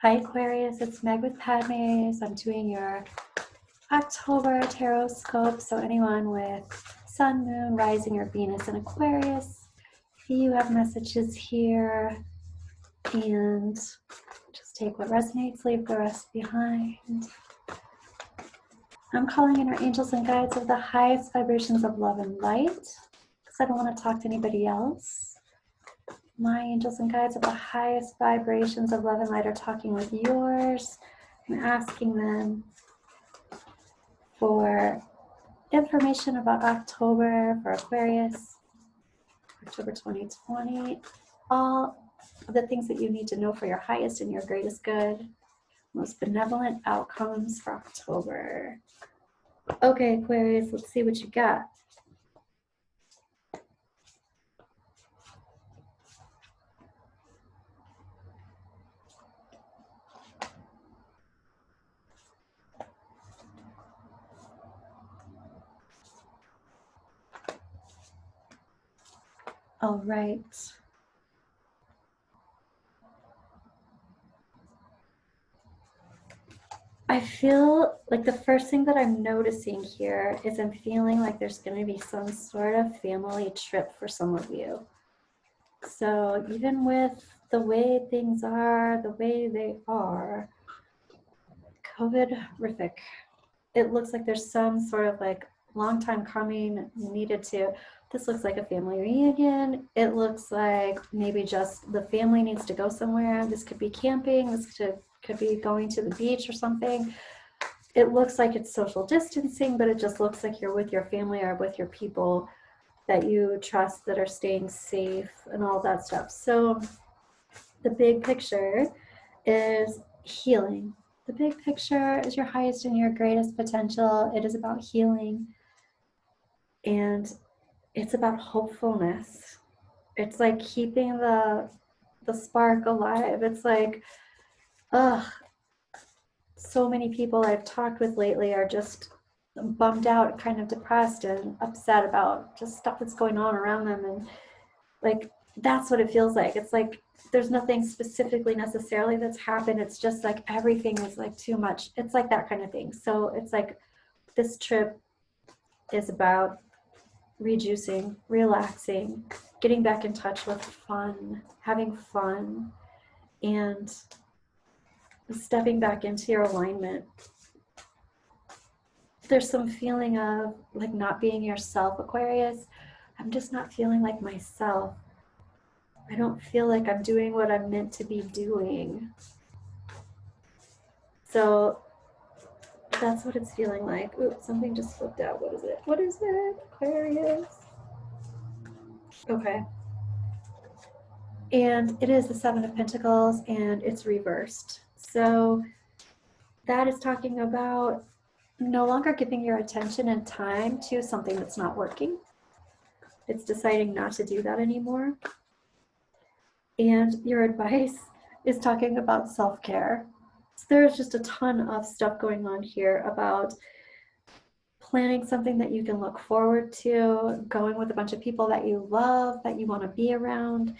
Hi Aquarius, it's Meg with Padmes. I'm doing your October Tarotscope. So anyone with Sun, Moon, Rising, or Venus in Aquarius, you have messages here, and just take what resonates, leave the rest behind. I'm calling in our angels and guides of the highest vibrations of love and light, because I don't want to talk to anybody else. My angels and guides of the highest vibrations of love and light are talking with yours and asking them for information about October for Aquarius, October 2020, all of the things that you need to know for your highest and your greatest good, most benevolent outcomes for October. Okay, Aquarius, let's see what you got. All right. I feel like the first thing that I'm noticing here is I'm feeling like there's going to be some sort of family trip for some of you. So even with the way things are, the way they are, COVID-rific, it looks like there's some sort of like long time coming needed to. This looks like a family reunion. It looks like maybe just the family needs to go somewhere. This could be camping. This could be going to the beach or something. It looks like it's social distancing, but it just looks like you're with your family or with your people that you trust that are staying safe and all that stuff. So the big picture is healing. The big picture is your highest and your greatest potential. It is about healing, and it's about hopefulness. It's like keeping the spark alive. It's like, so many people I've talked with lately are just bummed out, kind of depressed and upset about just stuff that's going on around them. And like, that's what it feels like. It's like there's nothing specifically necessarily that's happened. It's just like everything is like too much. It's like that kind of thing. So it's like this trip is about rejuicing, relaxing, getting back in touch with fun, having fun, and stepping back into your alignment. There's some feeling of like not being yourself, Aquarius. I'm just not feeling like myself. I don't feel like I'm doing what I'm meant to be doing. So that's what it's feeling like. Ooh, something just flipped out. What is it? What is it, Aquarius? Okay. And it is the Seven of Pentacles, and it's reversed. So that is talking about no longer giving your attention and time to something that's not working. It's deciding not to do that anymore. And your advice is talking about self-care. So there's just a ton of stuff going on here about planning something that you can look forward to, going with a bunch of people that you love, that you want to be around,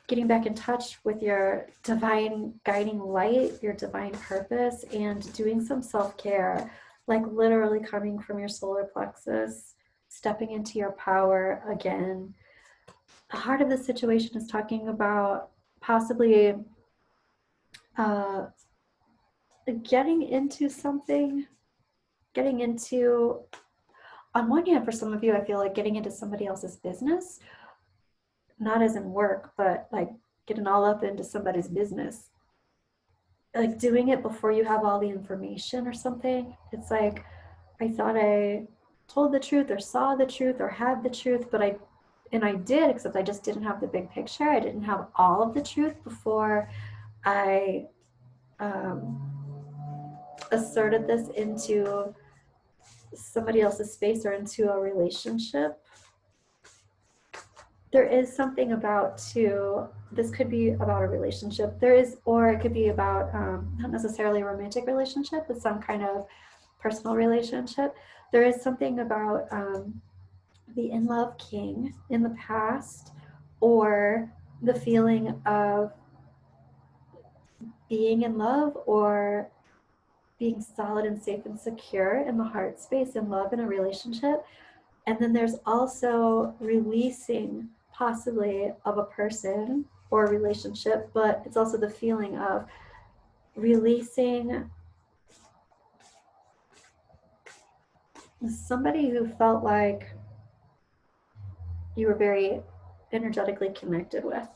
getting back in touch with your divine guiding light, your divine purpose, and doing some self-care, like literally coming from your solar plexus, stepping into your power again. The heart of the situation is talking about possibly getting into something, on one hand, for some of you, I feel like getting into somebody else's business, not as in work, but like getting all up into somebody's business. Like doing it before you have all the information or something. It's like, I thought I told the truth or saw the truth or had the truth, but I did, except I just didn't have the big picture. I didn't have all of the truth before I asserted this into somebody else's space or into a relationship. There is something about this could be about a relationship. Or it could be about not necessarily a romantic relationship, but some kind of personal relationship. There is something about the in love king in the past, or the feeling of being in love or being solid and safe and secure in the heart space and love in a relationship. And then there's also releasing possibly of a person or a relationship, but it's also the feeling of releasing somebody who felt like you were very energetically connected with.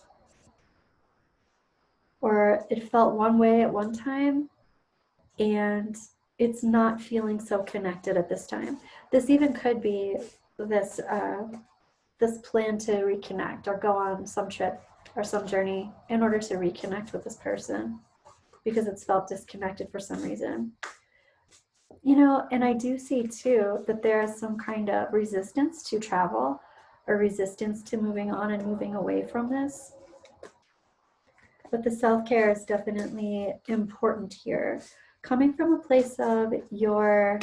Or it felt one way at one time, and it's not feeling so connected at this time. This even could be this this plan to reconnect or go on some trip or some journey in order to reconnect with this person because it's felt disconnected for some reason. You know, and I do see too that there is some kind of resistance to travel or resistance to moving on and moving away from this. But the self-care is definitely important here. Coming from a place of your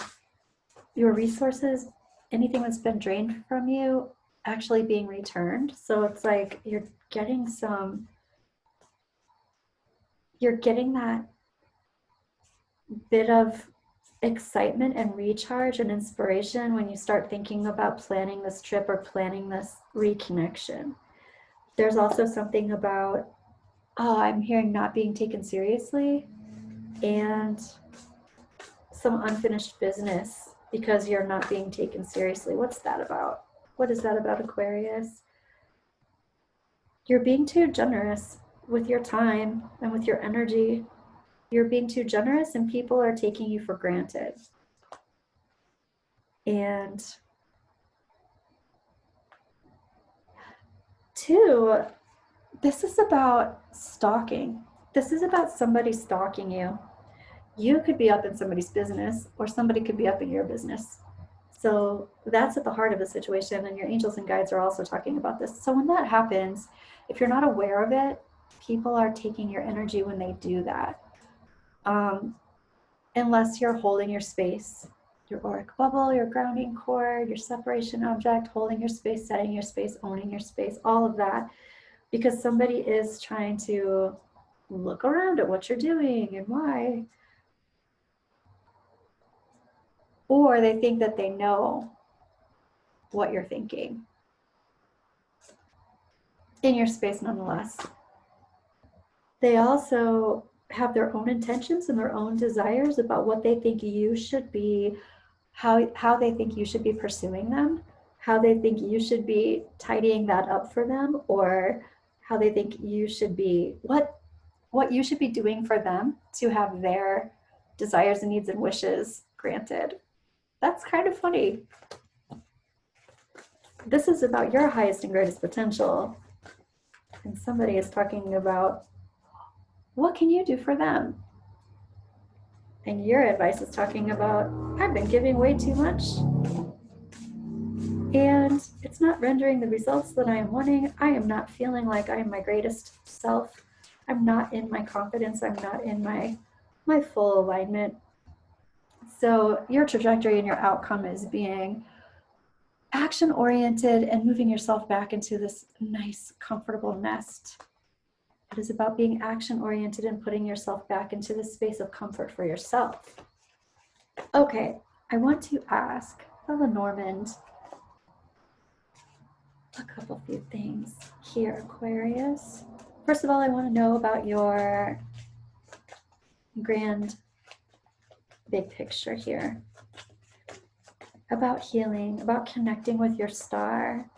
resources, anything that's been drained from you, actually being returned. So it's like you're getting that bit of excitement and recharge and inspiration when you start thinking about planning this trip or planning this reconnection. There's also something about, oh, I'm hearing not being taken seriously and some unfinished business because you're not being taken seriously. What's that about? What is that about, Aquarius? You're being too generous with your time and with your energy. You're being too generous and people are taking you for granted. And two, this is about stalking. This is about somebody stalking you. You could be up in somebody's business or somebody could be up in your business. So that's at the heart of the situation, and your angels and guides are also talking about this. So when that happens, if you're not aware of it, people are taking your energy when they do that. Unless you're holding your space, your auric bubble, your grounding cord, your separation object, holding your space, setting your space, owning your space, all of that, because somebody is trying to look around at what you're doing and why. Or they think that they know what you're thinking in your space nonetheless. They also have their own intentions and their own desires about what they think you should be, how they think you should be pursuing them, how they think you should be tidying that up for them, or how they think you should be, what you should be doing for them to have their desires and needs and wishes granted. That's kind of funny. This is about your highest and greatest potential. And somebody is talking about what can you do for them? And your advice is talking about, I've been giving way too much and it's not rendering the results that I am wanting. I am not feeling like I am my greatest self. I'm not in my confidence. I'm not in my full alignment. So your trajectory and your outcome is being action oriented and moving yourself back into this nice, comfortable nest. It is about being action oriented and putting yourself back into the space of comfort for yourself. Okay, I want to ask Bella Normand a couple few things here, Aquarius. First of all, I want to know about your grand big picture here. About healing, about connecting with your star,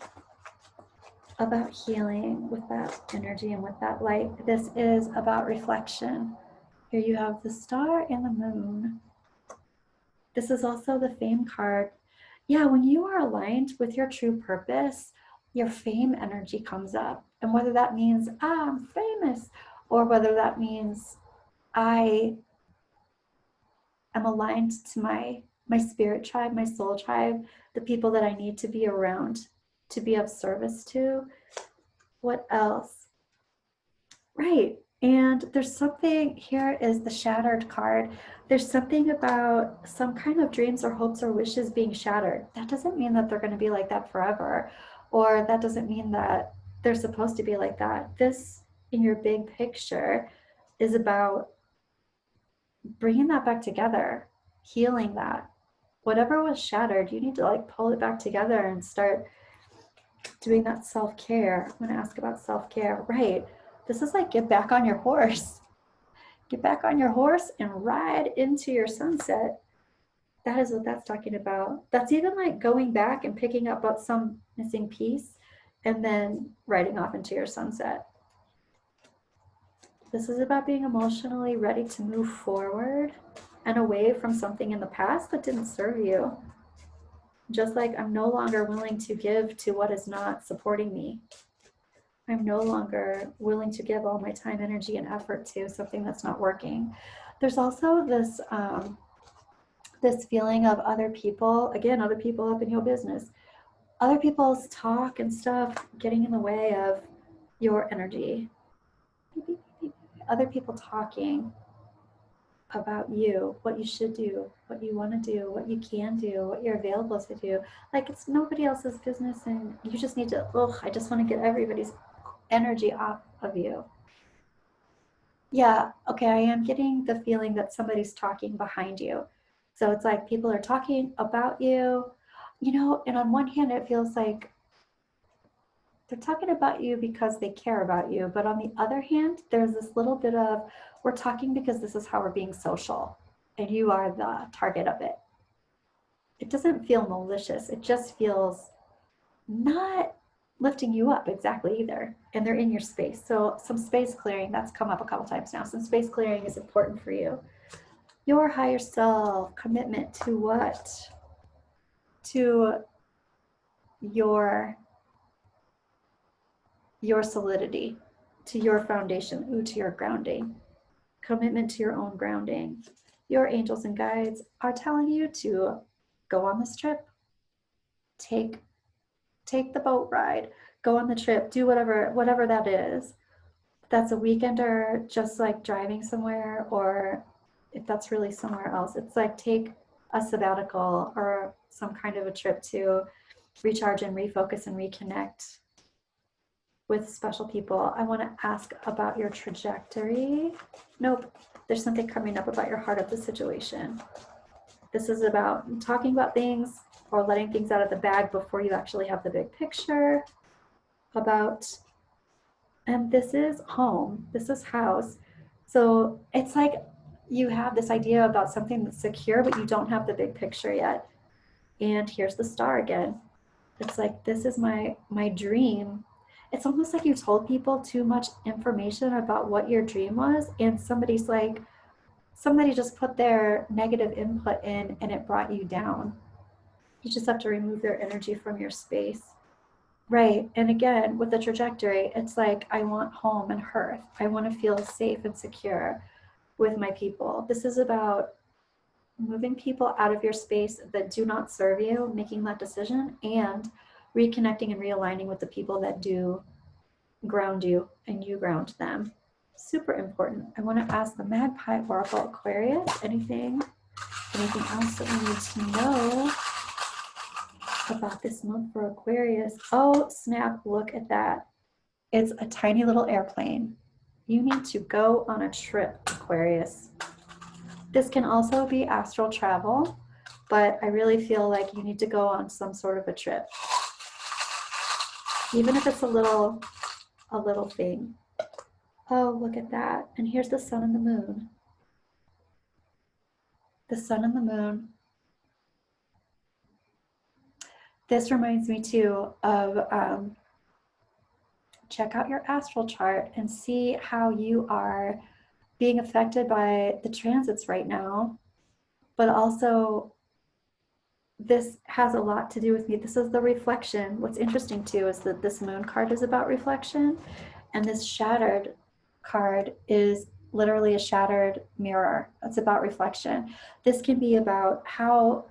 about healing with that energy and with that light. This is about reflection. Here you have the star and the moon. This is also the fame card. Yeah, when you are aligned with your true purpose, your fame energy comes up. And whether that means, I'm famous, or whether that means I am aligned to my spirit tribe, my soul tribe, the people that I need to be around, to be of service to. What else? Right. And there's something, here is the shattered card. There's something about some kind of dreams or hopes or wishes being shattered. That doesn't mean that they're going to be like that forever, or that doesn't mean that they're supposed to be like that. This, in your big picture, is about bringing that back together, healing that. Whatever was shattered, you need to like pull it back together and start doing that self-care. I'm going to ask about self-care. Right. This is like get back on your horse. Get back on your horse and ride into your sunset. That is what that's talking about. That's even like going back and picking up about some missing piece and then riding off into your sunset. This is about being emotionally ready to move forward and away from something in the past that didn't serve you. Just like I'm no longer willing to give to what is not supporting me. I'm no longer willing to give all my time, energy, and effort to something that's not working. There's also this this feeling of other people, again, other people up in your business, other people's talk and stuff getting in the way of your energy. Other people talking about you, what you should do, what you want to do, what you can do, what you're available to do. Like it's nobody else's business and you just need to, I just want to get everybody's energy off of you. Yeah, okay, I am getting the feeling that somebody's talking behind you. So it's like people are talking about you, you know, and on one hand, it feels like they're talking about you because they care about you. But on the other hand, there's this little bit of, we're talking because this is how we're being social, and you are the target of it. It doesn't feel malicious. It just feels not lifting you up exactly either. And they're in your space. So some space clearing, that's come up a couple times now. Some space clearing is important for you. Your higher self, commitment to what? To your solidity, to your foundation, to your grounding, commitment to your own grounding. Your angels and guides are telling you to go on this trip, take the boat ride, go on the trip, do whatever that is. If that's a weekend or just like driving somewhere, or if that's really somewhere else, it's like take a sabbatical or some kind of a trip to recharge and refocus and reconnect with special people. I want to ask about your trajectory. Nope, there's something coming up about your heart of the situation. This is about talking about things or letting things out of the bag before you actually have the big picture about, and this is home, this is house. So it's like you have this idea about something that's secure, but you don't have the big picture yet. And here's the star again. It's like, this is my dream. It's almost like you told people too much information about what your dream was, and somebody just put their negative input in and it brought you down. You just have to remove their energy from your space. Right. And again, with the trajectory, it's like, I want home and hearth. I want to feel safe and secure with my people. This is about moving people out of your space that do not serve you, making that decision, and reconnecting and realigning with the people that do ground you and you ground them. Super important. I want to ask the Magpie Oracle Aquarius, anything else that we need to know about this month for Aquarius? Oh, snap, look at that. It's a tiny little airplane. You need to go on a trip, Aquarius. This can also be astral travel, but I really feel like you need to go on some sort of a trip. Even if it's a little thing. Oh, look at that. And here's the sun and the moon. The sun and the moon. This reminds me too of check out your astral chart and see how you are being affected by the transits right now. But also, this has a lot to do with me. This is the reflection. What's interesting too is that this moon card is about reflection, and this shattered card is literally a shattered mirror. It's about reflection. This can be about how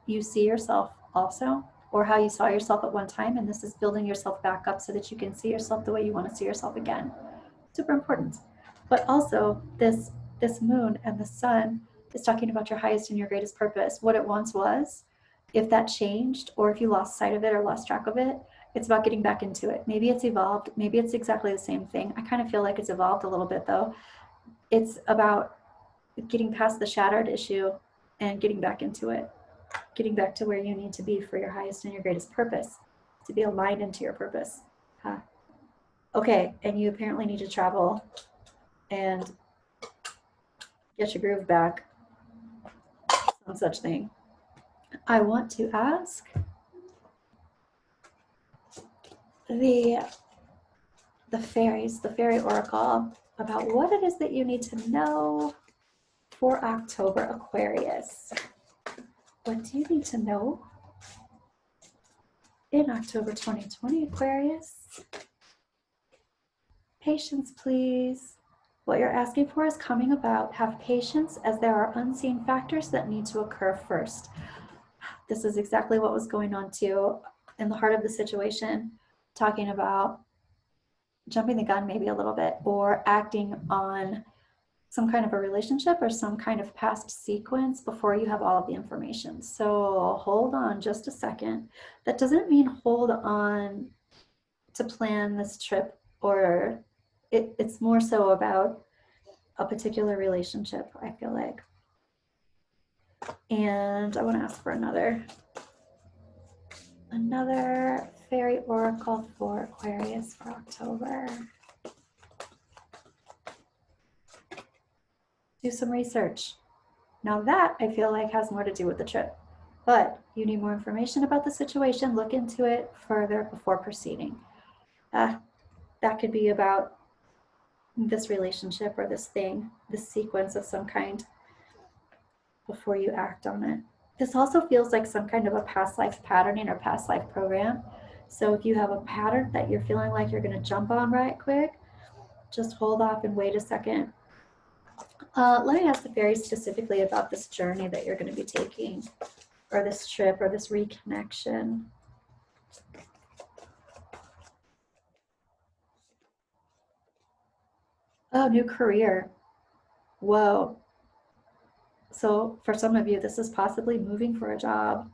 you see yourself also, or how you saw yourself at one time, and this is building yourself back up so that you can see yourself the way you want to see yourself again. Super important. But also, this moon and the sun is talking about your highest and your greatest purpose, what it once was. If that changed, or if you lost sight of it or lost track of it, it's about getting back into it. Maybe it's evolved, maybe it's exactly the same thing. I kind of feel like it's evolved a little bit though. It's about getting past the shattered issue and getting back into it, getting back to where you need to be for your highest and your greatest purpose, to be aligned into your purpose. Huh. Okay, and you apparently need to travel and get your groove back, some such thing. I want to ask the fairies, the fairy oracle, about what it is that you need to know for October, Aquarius. What do you need to know in October 2020, Aquarius? Patience, please. What you're asking for is coming about. Have patience, as there are unseen factors that need to occur first. This is exactly what was going on too in the heart of the situation, talking about jumping the gun maybe a little bit, or acting on some kind of a relationship or some kind of past sequence before you have all of the information. So hold on just a second. That doesn't mean hold on to plan this trip, or it's more so about a particular relationship, I feel like. And I want to ask for another fairy oracle for Aquarius for October. Do some research. Now that I feel like has more to do with the trip, but you need more information about the situation. Look into it further before proceeding. That could be about this relationship or this thing, this sequence of some kind, before you act on it. This also feels like some kind of a past life patterning or past life program. So if you have a pattern that you're feeling like you're going to jump on right quick, just hold off and wait a second. Let me ask the fairies specifically about this journey that you're going to be taking, or this trip, or this reconnection. Oh, new career. Whoa. So for some of you, this is possibly moving for a job.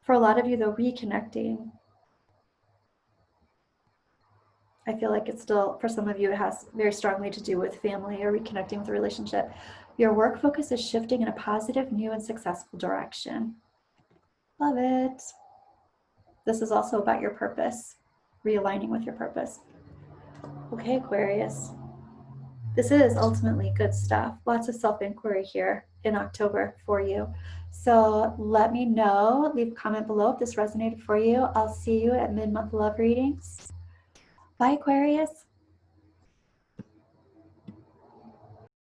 For a lot of you, though, reconnecting. I feel like it's still, for some of you, it has very strongly to do with family or reconnecting with a relationship. Your work focus is shifting in a positive, new, and successful direction. Love it. This is also about your purpose, realigning with your purpose. Okay, Aquarius. This is ultimately good stuff. Lots of self-inquiry here in October for you. So let me know, leave a comment below if this resonated for you. I'll see you at mid-month love readings. Bye, Aquarius.